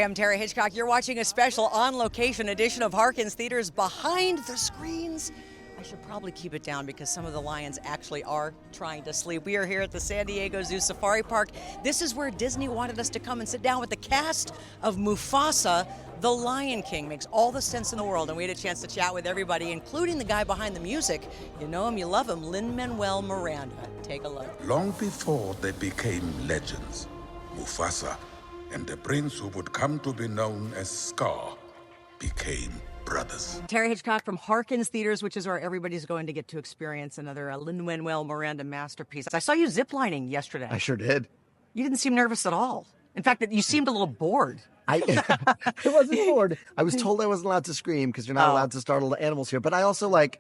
Hi, I'm Tara Hitchcock. You're watching a special on-location edition of Harkins Theater's Behind the Screens. I should probably keep it down because some of the lions actually are trying to sleep. We are here at the San Diego Zoo Safari Park. This is where Disney wanted us to come and sit down with the cast of Mufasa, the Lion King. Makes all the sense in the world, and we had a chance to chat with everybody, including the guy behind the music. You know him, you love him, Lin-Manuel Miranda. Take a look. Long before they became legends, Mufasa and the prince who would come to be known as Scar became brothers. Tara Hitchcock from Harkins Theaters, which is where everybody's going to get to experience another Lin-Manuel Miranda masterpiece. I saw you ziplining yesterday. I sure did. You didn't seem nervous at all. In fact, you seemed a little bored. I wasn't bored. I was told I wasn't allowed to scream because you're not allowed to startle the animals here. But I also like,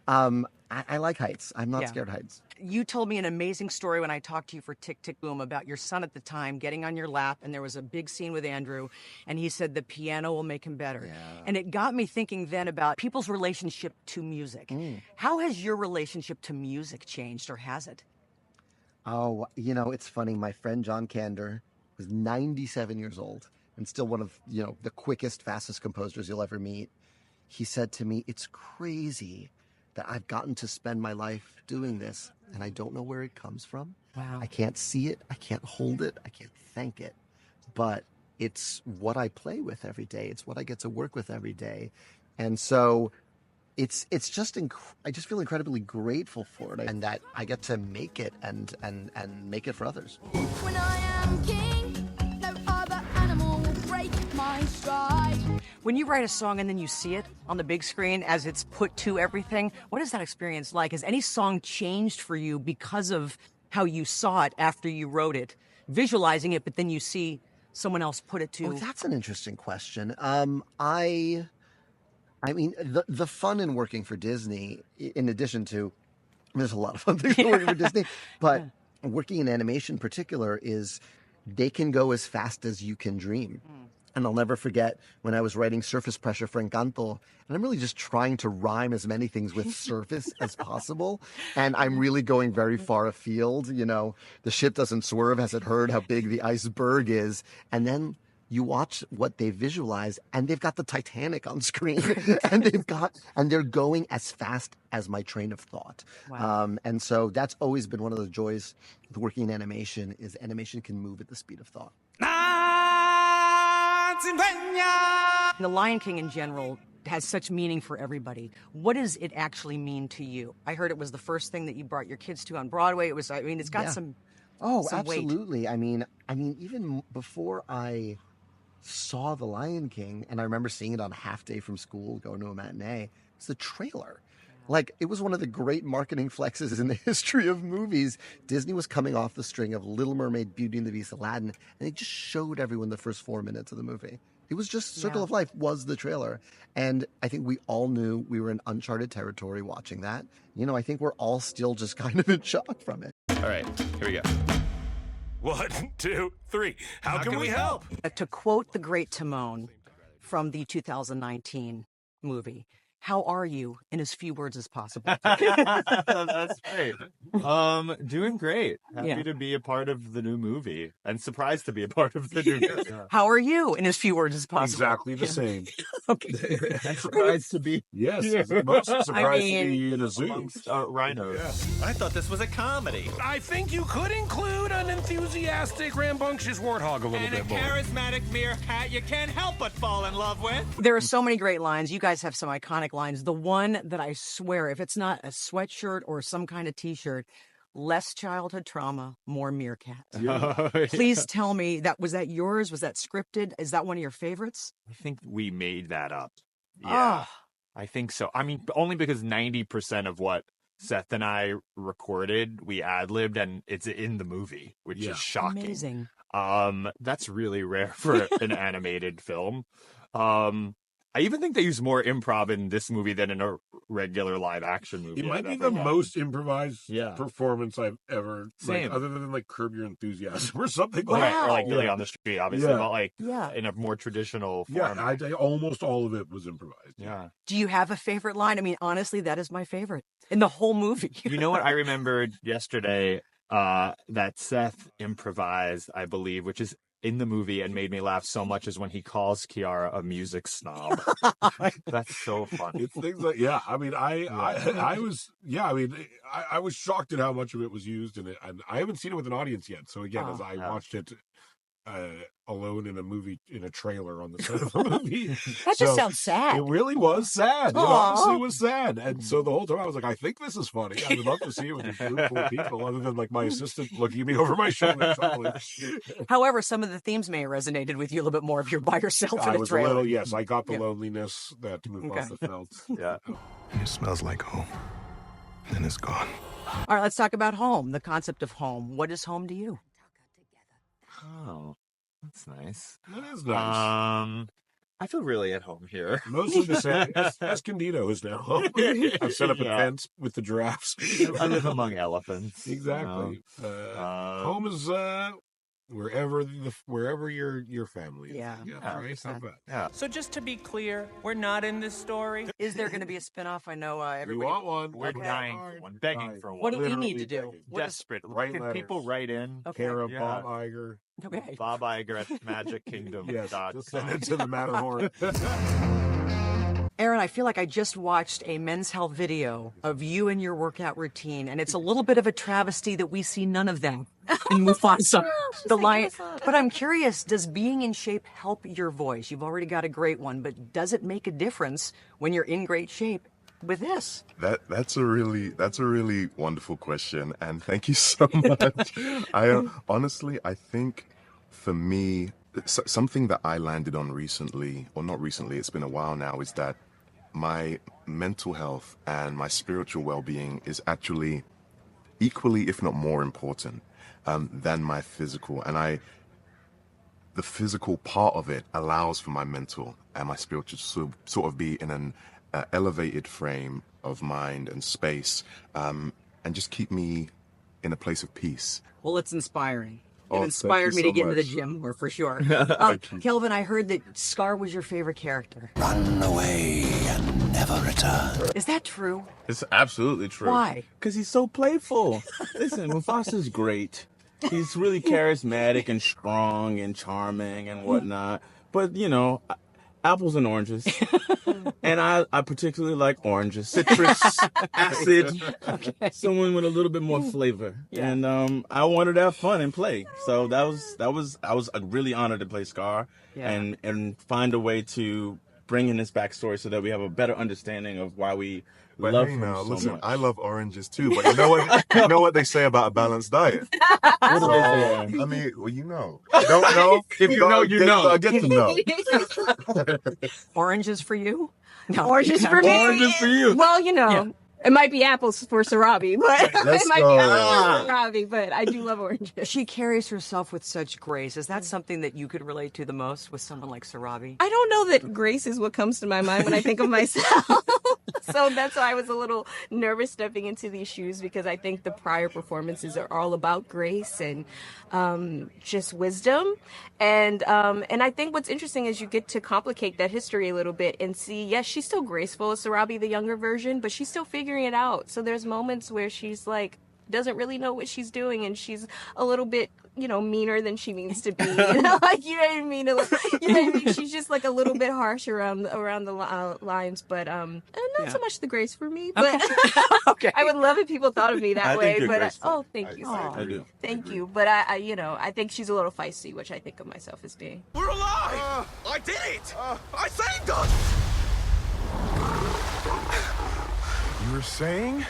I like heights. I'm not scared of heights. You told me an amazing story when I talked to you for Tick, Tick, Boom about your son at the time getting on your lap, and there was a big scene with Andrew, and he said the piano will make him better. Yeah. And it got me thinking then about people's relationship to music. How has your relationship to music changed, or has it? Oh, you know, it's funny. My friend John Kander was 97 years old and still one of, the quickest, fastest composers you'll ever meet. He said to me, it's crazy that I've gotten to spend my life doing this, and I don't know where it comes from. Wow. I can't see it. I can't hold it. I can't thank it. But it's what I play with every day. It's what I get to work with every day. And so it's just, I just feel incredibly grateful for it, and that I get to make it and make it for others. When I am king, no other animal will break my stride. When you write a song and then you see it on the big screen as it's put to everything, what is that experience like? Has any song changed for you because of how you saw it after you wrote it, visualizing it, but then you see someone else put it to? Oh, that's an interesting question. I mean, the fun in working for Disney, in addition to, there's a lot of fun things in working for Disney, but working in animation in particular is they can go as fast as you can dream. And I'll never forget when I was writing Surface Pressure for Encanto, and I'm really just trying to rhyme as many things with surface as possible. And I'm really going very far afield. The ship doesn't swerve, has it heard how big the iceberg is? And then you watch what they visualize, and they've got the Titanic on screen, and they're going as fast as my train of thought. Wow. And so that's always been one of the joys of working in animation, is animation can move at the speed of thought. The Lion King in general has such meaning for everybody. What does it actually mean to you? I heard it was the first thing that you brought your kids to on Broadway. It's got some weight. Absolutely. I mean, even before I saw The Lion King, and I remember seeing it on a half day from school, going to a matinee, it's the trailer. Like, it was one of the great marketing flexes in the history of movies. Disney was coming off the string of Little Mermaid, Beauty and the Beast, Aladdin, and they just showed everyone the first 4 minutes of the movie. It was just Circle of Life was the trailer. And I think we all knew we were in uncharted territory watching that. I think we're all still just kind of in shock from it. All right, here we go. 1, 2, 3. How can we help? To quote the great Timon from the 2019 movie, how are you in as few words as possible? That's great. Doing great. Happy Yeah. to be a part of the new movie and surprised to be a part of the new movie. How are you in as few words as possible? Exactly the same. Okay. And surprised to be Yes, here. most surprised mean, to be in a zoo. amongst rhinos. I thought this was a comedy. I think you could include an enthusiastic, rambunctious warthog a little And a bit more. charismatic meerkat you can't help but fall in love with. There are so many great lines. You guys have some iconic lines. The one that I swear, if it's not a sweatshirt or some kind of t-shirt, less childhood trauma, more meerkat. Oh, yeah. Please tell me, was that yours? Was that scripted? Is that one of your favorites? I think we made that up. Yeah, Ah. I think so. I mean, only because 90% of what Seth and I recorded, we ad-libbed, and it's in the movie, which is shocking. Amazing. That's really rare for an animated film. I even think they use more improv in this movie than in a regular live action movie. It might be I've the ever most improvised Yeah. performance I've ever, Same. other than Curb Your Enthusiasm or something Or, like Wow. or like Billy on the Street, obviously, Yeah. but like Yeah. in a more traditional Yeah, form. I almost all of it was improvised. Yeah. Do you have a favorite line? I mean, honestly, that is my favorite in the whole movie. You know what I remembered yesterday that Seth improvised, I believe, which is in the movie and made me laugh so much is when he calls Kiara a music snob. That's so funny. It's things like, yeah. I mean, I was, yeah. I mean, I was shocked at how much of it was used, and I haven't seen it with an audience yet. So again, as I watched it alone in a trailer on the set of a movie. That just sounds sad. It really was sad. It Aw. honestly was sad. And so the whole time I was like, I think this is funny. I would love to see it with a group full of people, other than like my assistant looking at me over my shoulder. However, some of the themes may have resonated with you a little bit more if you're by yourself in I a was trailer. a little, yes, I got the loneliness that Mufasa felt. Yeah. It smells like home. Then it's gone. All right, let's talk about home, the concept of home. What is home to you? Oh, that's nice. That is nice. I feel really at home here. Mostly the same. Escondido is now home. I've set up a tent with the giraffes. I live among elephants. Exactly. Home is wherever your family is. Yeah. Right. How about? Yeah. So just to be clear, we're not in this story. Is there going to be a spinoff? I know We everybody. want one. We're dying for one, begging for one. What do we Literally need to do? begging. What is- Desperate. Write Can letters. people write in? Okay. Care of Yeah. Bob Iger. Okay. Bob Iger at Magic Kingdom. Yes, just send it to the Matterhorn. Aaron, I feel like I just watched a Men's Health video of you and your workout routine, and it's a little bit of a travesty that we see none of them in Mufasa, the lion. But I'm curious, does being in shape help your voice? You've already got a great one, but does it make a difference when you're in great shape with this? That's a really wonderful question, and thank you so much. Honestly, I think for me, something that I landed on recently, or not recently, it's been a while now, is that my mental health and my spiritual well-being is actually equally, if not more important than my physical. And the physical part of it allows for my mental and my spiritual to sort of be in an elevated frame of mind and space, and just keep me in a place of peace. Well, it's inspiring. It Oh, inspired thank me you to get so into the much. gym more, for sure. Kelvin, I heard that Scar was your favorite character. Run away and never return. Is that true? It's absolutely true. Why? Because he's so playful. Listen, Mufasa's great. He's really charismatic and strong and charming and whatnot. But, you know, apples and oranges. And I particularly like oranges. Citrus, acid, someone with a little bit more flavor. Yeah. And I wanted to have fun and play. So I was really honored to play Scar and find a way to bring in this backstory so that we have a better understanding of why we But love hey him now, so listen, much. I love oranges too, but you know what they say about a balanced diet? What do they say? I mean, well, you know. Don't know? If you know, you know. I get to know. Oranges for you? No. Oranges for me. Oranges for you. Well, you know, it might be apples for Sarabi, but Let's it might go. be apples for Sarabi, but I do love oranges. She carries herself with such grace. Is that something that you could relate to the most with someone like Sarabi? I don't know that grace is what comes to my mind when I think of myself. So that's why I was a little nervous stepping into these shoes, because I think the prior performances are all about grace and just wisdom. And I think what's interesting is you get to complicate that history a little bit and see, yes, she's still graceful as Sarabi, the younger version, but she's still figuring it out. So there's moments where she's like, doesn't really know what she's doing, and she's a little bit, meaner than she means to be. Like, you know what I mean? You know what I mean? She's just like a little bit harsh around the lines, but not so much the grace for me. But Okay. I would love if people thought of me that I think way. you're But graceful. thank you. I do. Thank you. But I think she's a little feisty, which I think of myself as being. We're alive! I did it! I saved us! You were saying?